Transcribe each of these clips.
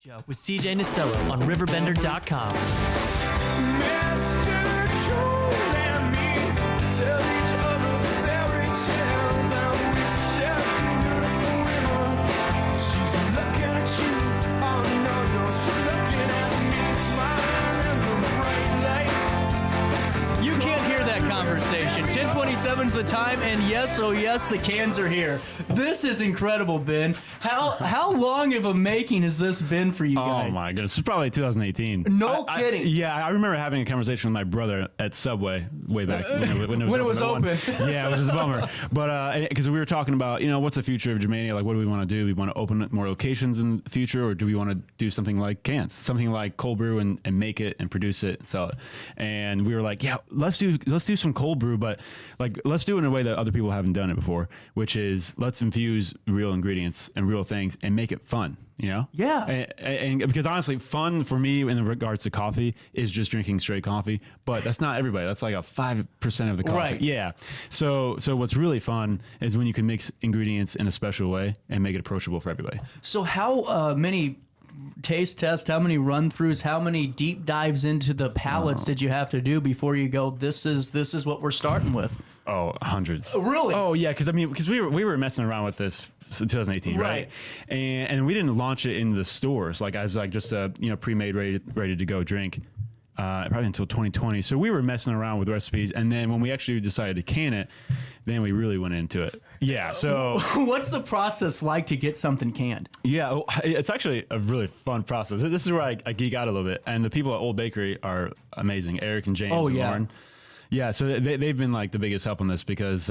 Joe with CJ Nasello on RiverBender.com. You can't hear that conversation. 10:27's the time, and yes, oh yes, the cans are here. This is incredible, Ben. How long of a making has this been for you guys? Oh my goodness, it's probably 2018. No kidding. I remember having a conversation with my brother at Subway way back when it was open. Yeah, which is a bummer. But because we were talking about, what's the future of Germania? Like, what do we want to do? We want to open more locations in the future, or do we want to do something like cans, something like cold brew and make it and produce it and sell it? And we were like, yeah, let's do some cold brew, but like let's do it in a way that other people haven't done it before, which is let's infuse real ingredients and real things and make it fun. Yeah. And because honestly, fun for me in regards to coffee is just drinking straight coffee, but that's not everybody. That's like a 5% of the coffee. Right. Yeah. So what's really fun is when you can mix ingredients in a special way and make it approachable for everybody. So how many taste tests, how many run-throughs, how many deep dives into the palettes did you have to do before you go, this is what we're starting with? Oh, hundreds. Really? Oh, yeah, because we were messing around with this in 2018, right? And we didn't launch it in the stores like as like just a pre-made ready to go drink. Probably until 2020. So we were messing around with recipes, and then when we actually decided to can it, then we really went into it. Yeah. So what's the process like to get something canned? Yeah, it's actually a really fun process. This is where I geek out a little bit, and the people at Old Bakery are amazing. Eric and James and Lauren. Yeah, so they've been like the biggest help on this because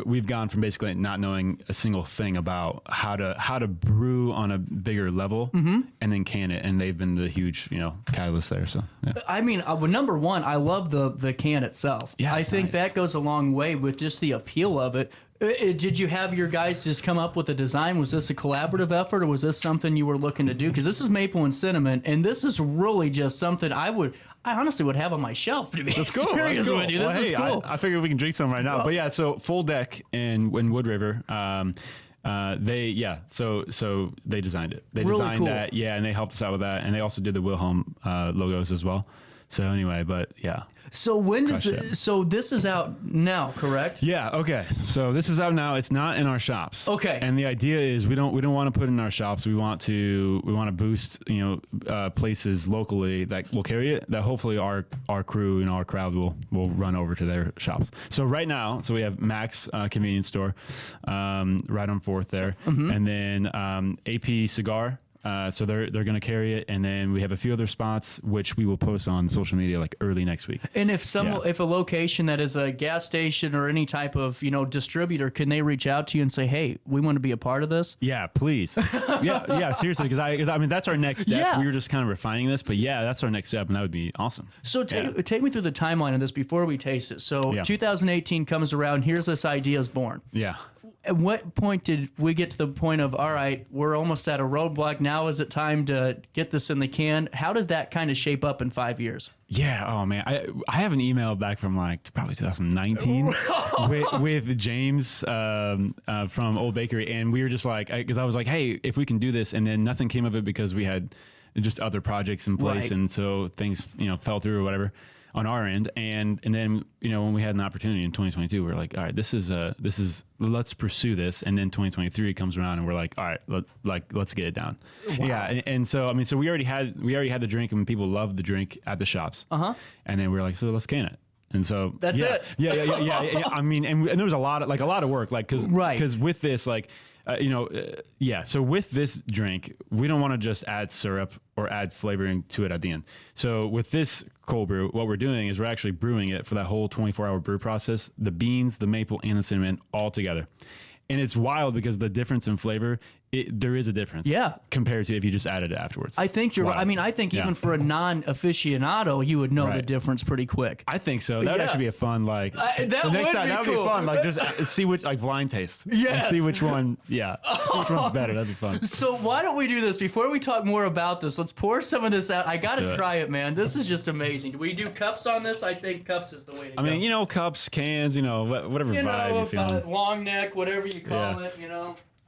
we've gone from basically not knowing a single thing about how to brew on a bigger level and then can it, and they've been the huge catalyst there. So yeah. I mean, number one, I love the can itself. Yeah, I think that goes a long way with just the appeal of it. Did you have your guys just come up with a design? Was this a collaborative effort, or was this something you were looking to do? Because this is maple and cinnamon, and this is really just something I honestly would have on my shelf, to be serious with you. This is cool. I figured we can drink some right now. But yeah, so Full Deck in Wood River, so they designed it. They really designed cool. that, and they helped us out with that, and they also did the Wilhelm logos as well. So anyway, but yeah. So so this is out now, correct? Yeah. Okay. So this is out now. It's not in our shops. Okay. And the idea is we don't want to put it in our shops. We want to boost places locally that will carry it. That hopefully our crew our crowd will run over to their shops. So right now, we have Mac's convenience store, right on 4th there, and then AP Cigar. So they're going to carry it, and then we have a few other spots which we will post on social media like early next week. And if a location that is a gas station or any type of distributor, can they reach out to you and say, hey, we want to be a part of this? Yeah, please. yeah, seriously, because I mean that's our next step. Yeah. We were just kind of refining this, but yeah, that's our next step, and that would be awesome. So take me through the timeline of this before we taste it. So 2018 comes around. Here's this idea is born. Yeah. At what point did we get to the point of, all right, we're almost at a roadblock. Now is it time to get this in the can? How did that kind of shape up in 5 years? Yeah. Oh man, I have an email back from like probably 2019 with James from Old Bakery, and we were just like, because I was like, hey, if we can do this, and then nothing came of it because we had just other projects in place, and so things fell through or whatever on our end, and then when we had an opportunity in 2022, we were like, all right, this is let's pursue this, and then 2023 comes around, and we're like, all right, let's get it down. Wow. Yeah, and so I mean, so we already had the drink, and people loved the drink at the shops, and then we were like, so let's can it. And so that's it. Yeah. I mean, and there was a lot of work, like because with this, like. So with this drink, we don't want to just add syrup or add flavoring to it at the end. So with this cold brew, what we're doing is we're actually brewing it for that whole 24-hour brew process, the beans, the maple, and the cinnamon all together. And it's wild because the difference in flavor, there is a difference compared to if you just added it afterwards. I think you're right. I mean, I think even for a non-aficionado, you would know the difference pretty quick. I think so. That would actually be a fun, like, that would be fun. Like, just see which, like, blind taste. Yes. And see which one, see which one's better. That'd be fun. So why don't we do this? Before we talk more about this, let's pour some of this out. I got to try it, man. This is just amazing. Do we do cups on this? I think cups is the way to go. I mean, cups, cans, whatever vibe you feel. Long neck, whatever you call it,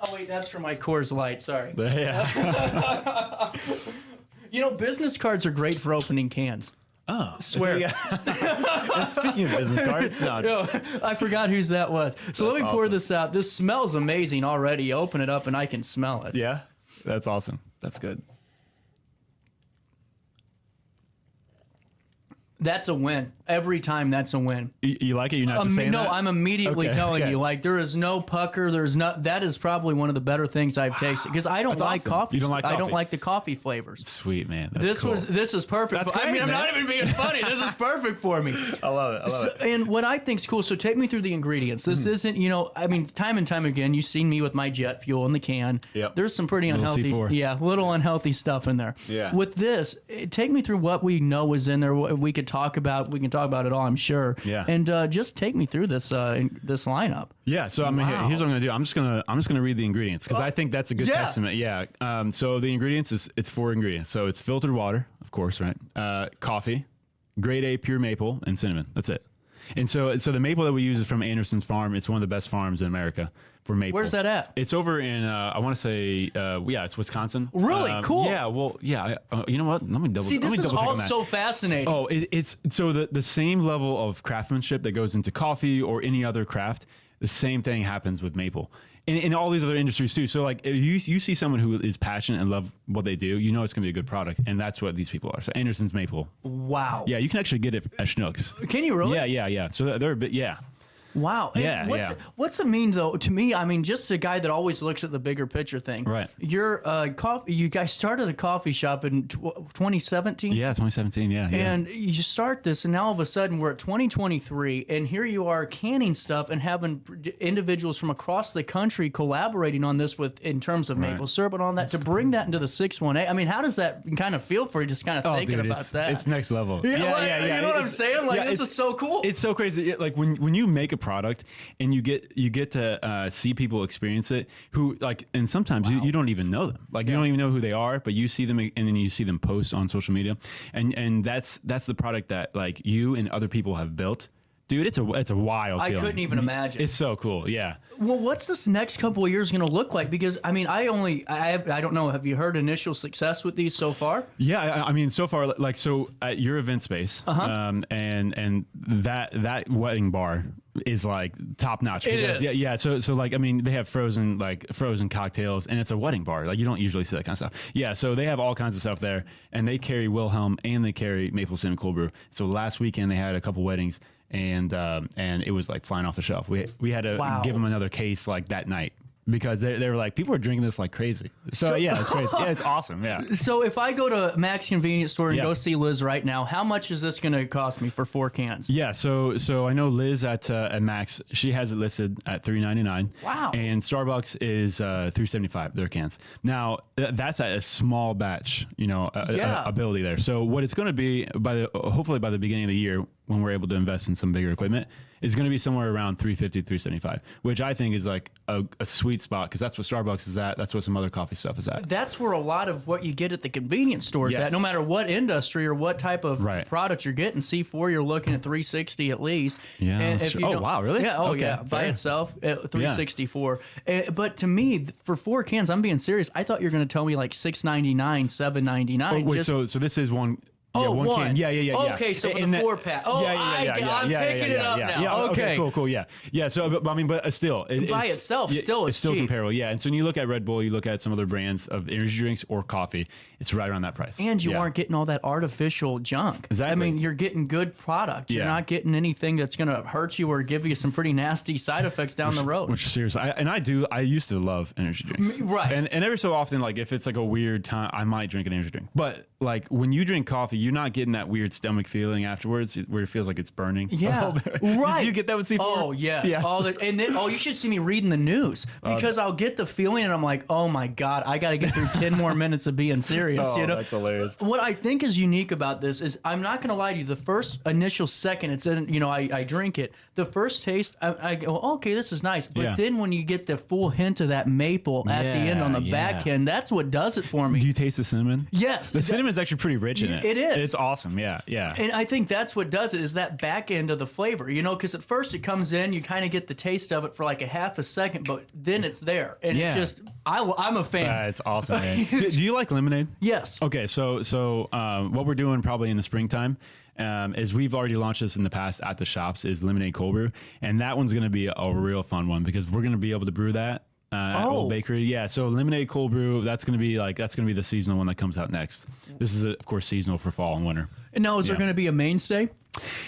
Oh wait, that's for my Coors Light. Sorry. Yeah. You know, business cards are great for opening cans. Oh, Swear. And speaking of business cards, no. No, I forgot whose that was. So let me pour awesome. this out. This smells amazing already. Open it up and I can smell it. Yeah, that's awesome. That's good. That's a win. Every time that's a win. You like it? You're not just saying No, that? I'm immediately Okay, telling okay. you, like, there is no pucker. There's not. That is probably one of the better things I've tasted because I don't That's like awesome. coffee. You don't like I don't coffee? like the coffee flavors. Sweet, man. That's This cool. is perfect. That's I mean, great, I'm not man. even being funny. This is perfect for me. I love it. I love it. And what I think's cool, so take me through the ingredients. This isn't, you know, I mean, time and time again, you've seen me with my jet fuel in the can. Yep. There's some pretty Little unhealthy, C4. little unhealthy stuff in there. Yeah. With this, take me through what we know is in there. What we could talk about. We can talk about it all, I'm sure. Yeah. And just take me through this this lineup. Yeah, so I mean, here's what I'm gonna do. I'm just gonna read the ingredients because I think that's a good Yeah. testament. Yeah. So the ingredients it's 4 ingredients. So it's filtered water, of course, right? Coffee, grade A pure maple, and cinnamon. That's it. And so the maple that we use is from Anderson's farm. It's one of the best farms in America for maple. Where's that at? It's over in I want to say it's Wisconsin. Really? Cool. Yeah. Well, yeah. You know what? Let me double. See, let this me is double check all on that. so fascinating. Oh, it's so the same level of craftsmanship that goes into coffee or any other craft. The same thing happens with maple. In all these other industries too. So like if you see someone who is passionate and love what they do, you know it's gonna be a good product, and that's what these people are. So Anderson's maple. Wow. Yeah, you can actually get it at Schnucks. Can you really? Yeah. So they're a bit Wow. And Yeah, what's, yeah. What's it mean though to me? I mean, just a guy that always looks at the bigger picture thing. Right. Your coffee. You guys started a coffee shop in 2017. Yeah, 2017. Yeah. And you start this, and now all of a sudden we're at 2023, and here you are canning stuff and having individuals from across the country collaborating on this with in terms of maple syrup and all that to bring that into the 618. I mean, how does that kind of feel for you? Just kind of thinking dude, about that. It's next level. Yeah, like, you know what I'm saying? Like, this is so cool. It's so crazy. Like when you make a product and you get to see people experience it who like, and sometimes you don't even know them. Like you don't even know who they are, but you see them and then you see them post on social media, and that's the product that like you and other people have built. Dude, it's a wild I feeling. couldn't even imagine. It's so cool. Yeah. Well, what's this next couple of years going to look like? Because I mean, I don't know. Have you heard initial success with these so far? Yeah, I mean, so far, like, so at your event space, and that wedding bar is like top notch. It is. Yeah. So like, I mean, they have frozen cocktails, and it's a wedding bar. Like, you don't usually see that kind of stuff. Yeah. So they have all kinds of stuff there, and they carry Wilhelm and they carry Maple Cinnamon Cold Brew. So last weekend they had a couple weddings, and it was like flying off the shelf. We had to give them another case like that night. Because they were like, people are drinking this like crazy. So yeah, it's crazy. Yeah, it's awesome. Yeah. So if I go to Mac's convenience store and go see Liz right now, how much is this going to cost me for 4 cans? Yeah, so I know Liz at Mac's, she has it listed at $3.99. Wow. And Starbucks is $3.75 their cans. Now that's at a small batch, ability there. So what it's going to be hopefully by the beginning of the year when we're able to invest in some bigger equipment is going to be somewhere around $3.50, $3.75, which I think is like a sweet spot because that's what Starbucks is at. That's what some other coffee stuff is at. That's where a lot of what you get at the convenience stores Yes. at, no matter what industry or what type of Right. product you're getting. C4, you're looking at $3.60 at least. Yeah, And that's if true. you Oh, don't- wow, really? Yeah. Oh, Okay, yeah. By fair. itself, at $3.64. But to me, for 4 cans, I'm being serious. I thought you were going to tell me like $6.99, $7.99. Wait, so this is one. Yeah, Oh, one can. Yeah. Okay, so for the 4-pack. Oh, I'm picking it up now. Yeah, Okay. Cool. Yeah. So, but still, By itself, still it's it's still cheap. comparable. Yeah. And so when you look at Red Bull, you look at some other brands of energy drinks or coffee, it's right around that price. And you aren't getting all that artificial junk. Exactly. I mean, you're getting good product. You're Yeah. not getting anything that's going to hurt you or give you some pretty nasty side effects down the road. Which seriously, I used to love energy drinks. Right. And every so often, like if it's like a weird time, I might drink an energy drink. But like when you drink coffee, you're not getting that weird stomach feeling afterwards where it feels like it's burning. Yeah, right. You get that with C4? Oh yes. Yes. And then you should see me reading the news because I'll get the feeling and I'm like, oh my god, I got to get through 10 more minutes of being serious. Oh, that's hilarious. What I think is unique about this is I'm not going to lie to you. The first initial second it's in, I drink it. The first taste, I go, okay, this is nice. But then when you get the full hint of that maple at the end on the back end, that's what does it for me. Do you taste the cinnamon? Yes. The cinnamon's actually pretty rich in it. It is. It's awesome. Yeah. Yeah. And I think that's what does it, is that back end of the flavor, because at first it comes in, you kind of get the taste of it for like a half a second, but then it's there. And it's just, I'm a fan. It's awesome, man. Do you like lemonade? Yes. Okay. So what we're doing probably in the springtime is we've already launched this in the past at the shops, is lemonade cold brew. And that one's going to be a real fun one because we're going to be able to brew that. At Old Bakery. Yeah. So lemonade cold brew, that's going to be the seasonal one that comes out next. This is of course seasonal for fall and winter. And now is there going to be a mainstay?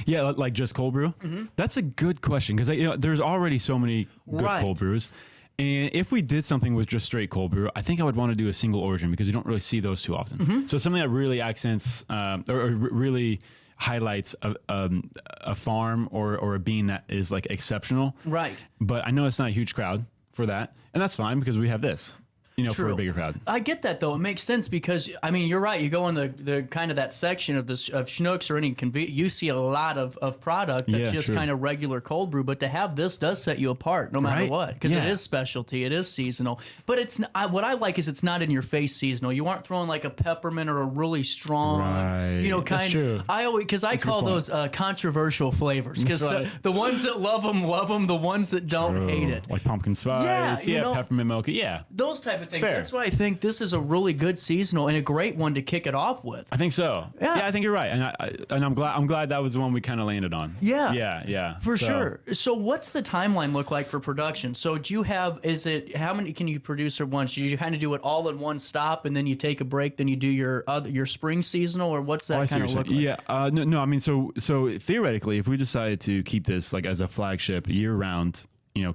Yeah. Like just cold brew. That's a good question. Cause there's already so many good cold brews. And if we did something with just straight cold brew, I think I would want to do a single origin because you don't really see those too often. So something that really accents, or really highlights a farm or a bean that is like exceptional. Right. But I know it's not a huge crowd for that, and that's fine because we have this, for a bigger crowd. I get that though. It makes sense because you're right. You go in the kind of that section of Schnucks or any you see a lot of product that's just kind of regular cold brew. But to have this does set you apart no matter what, because it is specialty. It is seasonal. But it's what I like is it's not in your face seasonal. You aren't throwing like a peppermint or a really strong, That's true. I call those controversial flavors because the ones that love them. The ones that don't hate it, like pumpkin spice, peppermint mocha, those type of things. Fair. That's why I think this is a really good seasonal and a great one to kick it off with. I think so. Yeah, I think you're right, and I'm glad that was the one we kind of landed on. Yeah, for sure. So what's the timeline look like for production? So do you have? How many can you produce at once? Do you kind of do it all in one stop and then you take a break, then you do your spring seasonal, or what's that kind of look like? Yeah, no. I mean, so theoretically, if we decided to keep this like as a flagship year round,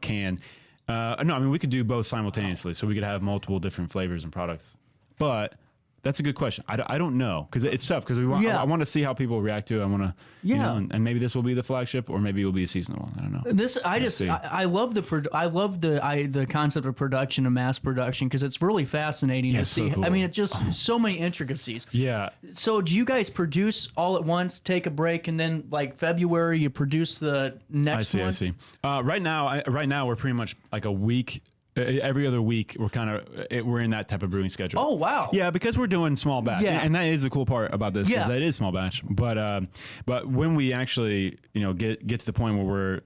can. No, I mean, we could do both simultaneously, so we could have multiple different flavors and products. But that's a good question. I don't know because it's tough because I want to see how people react to it. I want to, and maybe this will be the flagship or maybe it will be a seasonal one. I don't know. I love the concept of production and mass production because it's really fascinating to see. So cool. I mean, it's just so many intricacies. Yeah. So do you guys produce all at once, take a break, and then like February you produce the next one? I see. Right now we're pretty much like a week. Every other week, we're in that type of brewing schedule. Oh wow! Yeah, because we're doing small batch, and that is the cool part about this. Is that it is small batch. But when we actually get to the point where we're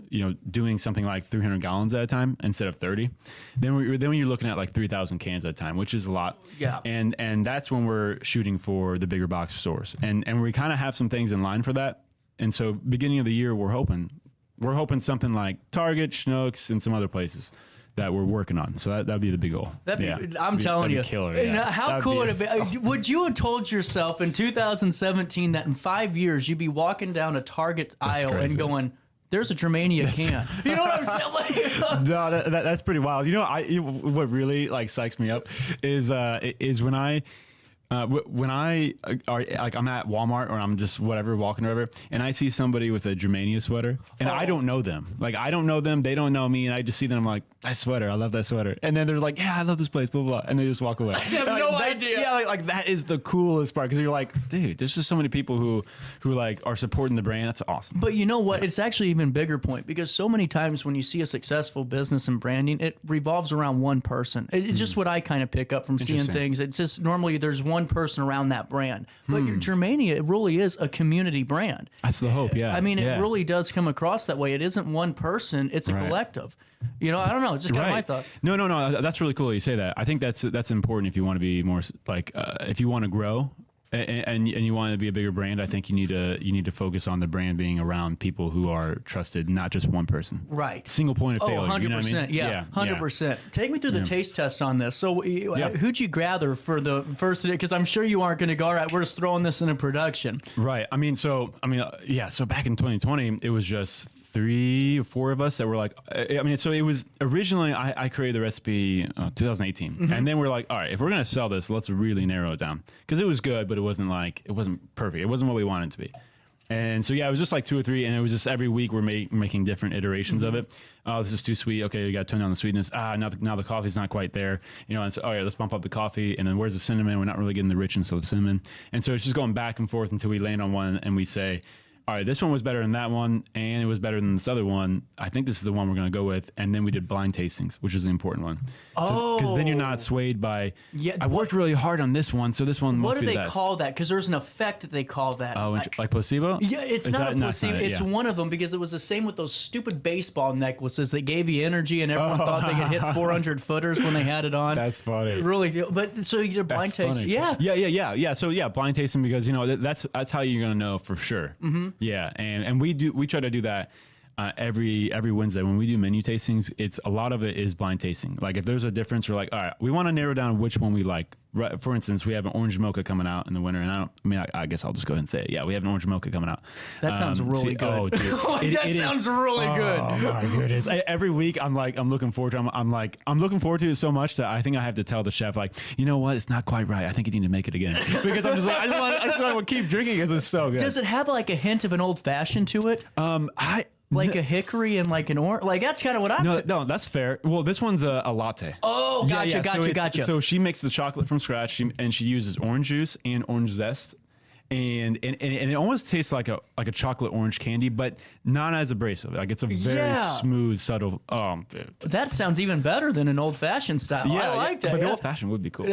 doing something like 300 gallons at a time instead of 30, then you're looking at like 3,000 cans at a time, which is a lot. Yeah. And that's when we're shooting for the bigger box stores, and we kind of have some things in line for that. And so beginning of the year, we're hoping something like Target, Schnucks, and some other places that we're working on. So that'd be the big goal. I'm telling you, killer. How cool would it be? Would you have told yourself in 2017 that in 5 years you'd be walking down a Target aisle and going, "There's a Germania can"? You know what I'm saying? No, that's pretty wild. What really like psychs me up is when I'm at Walmart or I'm just walking or whatever, and I see somebody with a Germania sweater, and I don't know them. Like I don't know them, they don't know me, and I just see them. I'm like, that sweater, I love that sweater. And then they're like, yeah, I love this place, blah blah, blah. And they just walk away. I have no idea. Yeah, like that is the coolest part because you're like, dude, there's just so many people who like are supporting the brand. That's awesome. But you know what? Yeah. It's actually even bigger point because so many times when you see a successful business and branding, it revolves around one person. It's just what I kind of pick up from seeing things. It's just normally there's one person around that brand. But your Germania, it really is a community brand. That's the hope, yeah. I mean, it really does come across that way. It isn't one person, it's a collective. I don't know. It's just kind of my thought. No. That's really cool that you say that. I think that's important if you want to be more like, if you want to grow and you want to be a bigger brand. I think you need to focus on the brand being around people who are trusted, not just one person. Right. Single point of failure. 100%. You know what I mean? Yeah. 100%. Take me through the taste tests on this. So who'd you gather for the first? Because I'm sure you aren't going to go, all right, we're just throwing this into production. Right. So back in 2020, it was just 3 or 4 of us that were like, so it was originally, I created the recipe 2018. And then we're like, all right, if we're going to sell this, let's really narrow it down. Because it was good, but it wasn't perfect. It wasn't what we wanted it to be. And so, it was just like 2 or 3. And it was just every week we're making different iterations of it. Oh, this is too sweet. Okay, we got to tone down the sweetness. Now the coffee's not quite there. And so, let's bump up the coffee. And then where's the cinnamon? We're not really getting the richness of the cinnamon. And so it's just going back and forth until we land on one and we say, all right, this one was better than that one, and it was better than this other one. I think this is the one we're going to go with. And then we did blind tastings, which is the important one. Because then you're not swayed by, I worked really hard on this one, so this one What must do be they the best. call that? Because there's an effect that they call that. Oh, like placebo? Yeah, it's Is not that- a no, it's placebo. not it, It's yeah. one of them because it was the same with those stupid baseball necklaces that gave you energy, and everyone thought they could hit 400 footers when they had it on. That's funny. Really, but so you did blind tasting. Funny. Yeah. So blind tasting, because that's how you're gonna know for sure. Mm-hmm. Yeah, and we try to do that every Wednesday when we do menu tastings. It's a lot of it is blind tasting. Like if there's a difference, we're like, all right, we want to narrow down which one we like. Right, for instance, we have an orange mocha coming out in the winter, and I guess I'll just go ahead and say it. Yeah, we have an orange mocha coming out. That sounds really good. Oh, dude, That sounds really good. Oh my goodness! Every week, I'm looking forward to. I'm looking forward to it so much that I think I have to tell the chef, like, you know what, it's not quite right. I think you need to make it again, because I'm just like, I just want to keep drinking because it's so good. Does it have like a hint of an old fashioned to it? Like a hickory and like an orange? Like that's kind of what I'm. No, that's fair. Well, this one's a latte. Oh, gotcha. So she makes the chocolate from scratch, and she uses orange juice and orange zest. And it almost tastes like a chocolate orange candy, but not as abrasive. Like it's a very smooth, subtle. Dude. That sounds even better than an old fashioned style. I like that. But the old fashioned would be cool.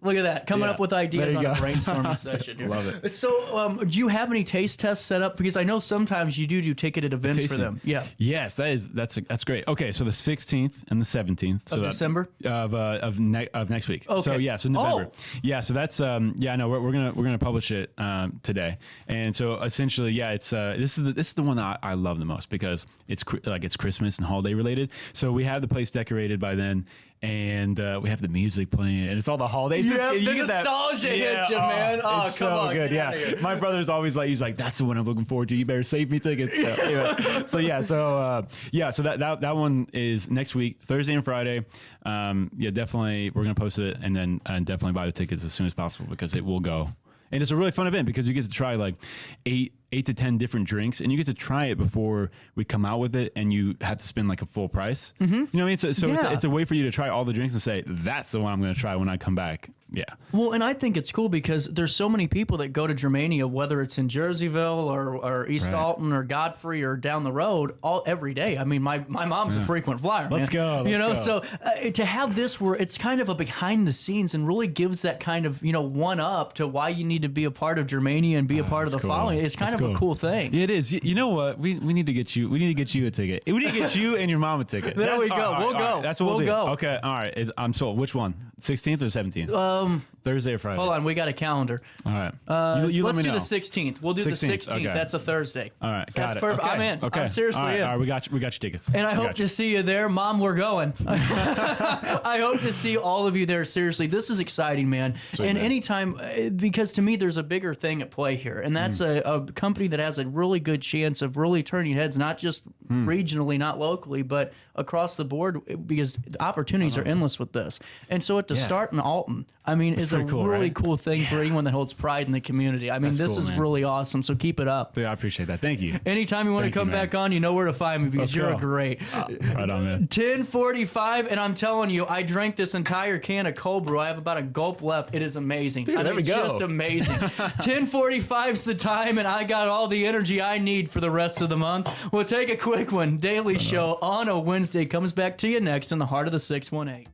Look at that, coming up with ideas on a brainstorming session. Here. Love it. So, do you have any taste tests set up? Because I know sometimes you do ticketed events for them. Yeah. Yes, that's great. Okay, so the 16th and the 17th Of December of next week. Okay. So November. Yeah, so that's we're gonna publish it today, and so essentially, it's this is the one that I love the most because it's Christmas and holiday related. So we have the place decorated by then, and we have the music playing, and it's all the holidays. Yeah, you the get that- nostalgia hits you, man. Oh, it's come so on, good. get outta here. My brother's always like, he's like, that's the one I'm looking forward to. You better save me tickets. So, anyway, so that one is next week, Thursday and Friday. Definitely we're gonna post it, and then definitely buy the tickets as soon as possible because it will go. And it's a really fun event because you get to try like eight to 10 different drinks, and you get to try it before we come out with it, and you have to spend like a full price. Mm-hmm. You know what I mean? So it's a way for you to try all the drinks and say, that's the one I'm going to try when I come back. Yeah. Well, and I think it's cool because there's so many people that go to Germania, whether it's in Jerseyville or East Alton or Godfrey or down the road, every day. I mean, my mom's a frequent flyer. Let's go. So to have this where it's kind of a behind the scenes and really gives that kind of one up to why you need to be a part of Germania and be a part of the following. It's kind of a cool thing. It is. You know what? We need to get you. We need to get you a ticket. We need to get you and your mom a ticket. There we go. We'll go. That's what we'll do. Go. Okay. All right. I'm sold. Which one? 16th or 17th? Thursday or Friday? Hold on. We got a calendar. All right. You let's let me do know. the 16th. We'll do the 16th. Okay. That's a Thursday. All right. That's Got it. perfect. Okay. I'm in. Okay. I'm seriously all right. in. All right. We got your tickets. And I hope to see you there. Mom, we're going. I hope to see all of you there. Seriously, this is exciting, man. Sweet, and man. anytime, because to me, there's a bigger thing at play here. And that's a company that has a really good chance of really turning heads, not just regionally, not locally, but across the board, because the opportunities are endless with this. And so to start in Alton, I mean, is a cool, really right? cool thing for anyone that holds pride in the community. I mean, That's this cool, is man. really awesome. So keep it up. Yeah, I appreciate that. Thank you. Anytime you want to Thank you, come man. back on, you know where to find me because Let's you're go. great. Right on, man. 10:45, and I'm telling you, I drank this entire can of Cold Brew. I have about a gulp left. It is amazing. there we go. Just amazing. 10:45's the time, and I got all the energy I need for the rest of the month. We'll take a quick one. Daily Show on a Wednesday comes back to you next in the heart of the 618.